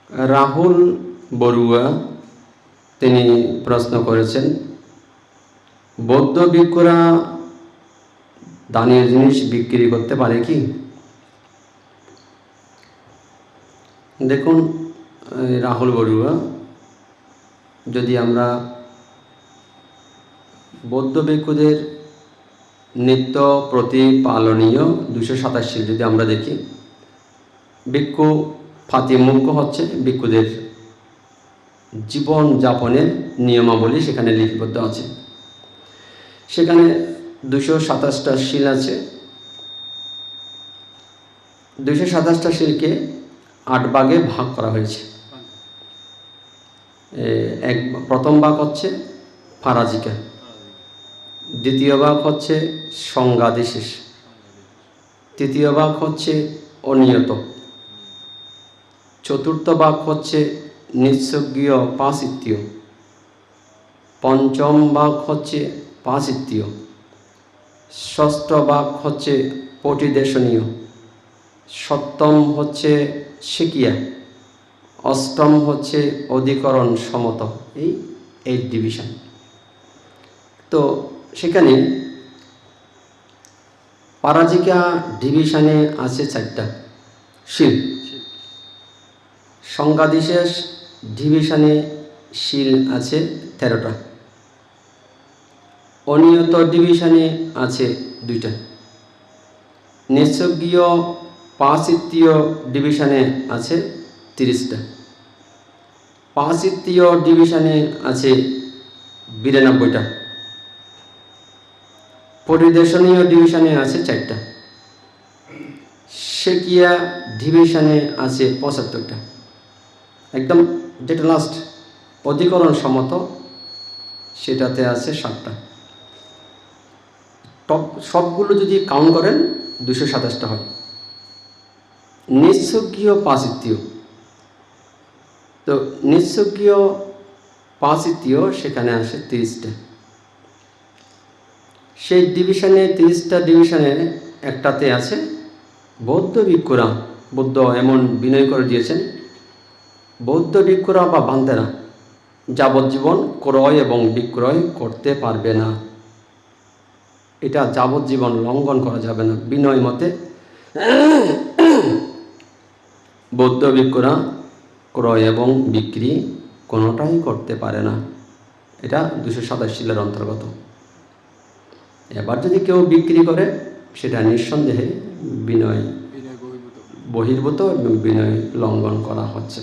রাহুল বড়ুয়া তিনি প্রশ্ন করেছেন, বৌদ্ধ ভিক্ষুরা দানীয় জিনিস বিক্রি করতে পারে কি? দেখুন রাহুল বড়ুয়া, যদি আমরা বৌদ্ধ ভিক্ষুদের নিত্য প্রতিপালনীয় 227 যদি আমরা দেখি, ভিক্ষু ফাতিমুখ্য হচ্ছে ভিক্ষুদের জীবন যাপনের নিয়মাবলী সেখানে লিপিবদ্ধ আছে। সেখানে 227টা শিল আছে। 227টা শিলকে 8 ভাগে ভাগ করা হয়েছে। প্রথম ভাগ হচ্ছে ফারাজিকা, দ্বিতীয় ভাগ হচ্ছে সংজ্ঞাদিশেষ, তৃতীয় ভাগ হচ্ছে অনিয়ত, চতুর্থ ভাগ হচ্ছে নিঃসর্গীয় পাঁচিত্তীয়, পঞ্চম ভাগ হচ্ছে পাঁচিত্তীয়, ষষ্ঠ ভাগ হচ্ছে পটিদেশনীয়, সপ্তম হচ্ছে শিকিয়া, অষ্টম হচ্ছে অধিকরণ সমত। এই 8 ডিভিশন। তো সেখানে পারাজিকা ডিভিশনে আছে 4টা শিল, সংজ্ঞাদিশেষ ডিভিশনে শিল আছে 13টা, অনিয়ত ডিভিশনে আছে 2টা, নিঃসর্গীয় পাঁচিত্তীয় ডিভিশনে আছে 30টা, পাঁচিত্তীয় ডিভিশনে আছে 92টা, পরিদেশনীয় ডিভিশনে আছে 4টা, শেকিয়া ডিভিশনে আছে 75টা, একদম যেটা লাস্ট অধিকরণ সমত সেটাতে আছে 7টা। টপ সবগুলো যদি কাউন্ট করেন 227টা হয়। নিঃসর্গীয় পাঁচিত্তীয়, তো নিঃসর্গীয় পাঁচিত্তীয় সেখানে আসে 30টা। সেই ডিভিশনে 30টা ডিভিশনে একটাতে আছে বৌদ্ধ ভিক্ষুরা, বুদ্ধ এমন বিনয় করে দিয়েছেন, বৌদ্ধ ভিক্ষুরা বা বান্দেরা যাবজ্জীবন ক্রয় এবং বিক্রয় করতে পারবে না। এটা যাবজ্জীবন লঙ্ঘন করা যাবে না। বিনয় মতে বৌদ্ধ ভিক্ষুরা ক্রয় এবং বিক্রি কোনোটাই করতে পারে না। এটা 227 শিলের অন্তর্গত। এবার যদি কেউ বিক্রি করে সেটা নিঃসন্দেহে বিনয় বহির্ভূত এবং বিনয় লঙ্ঘন করা হচ্ছে।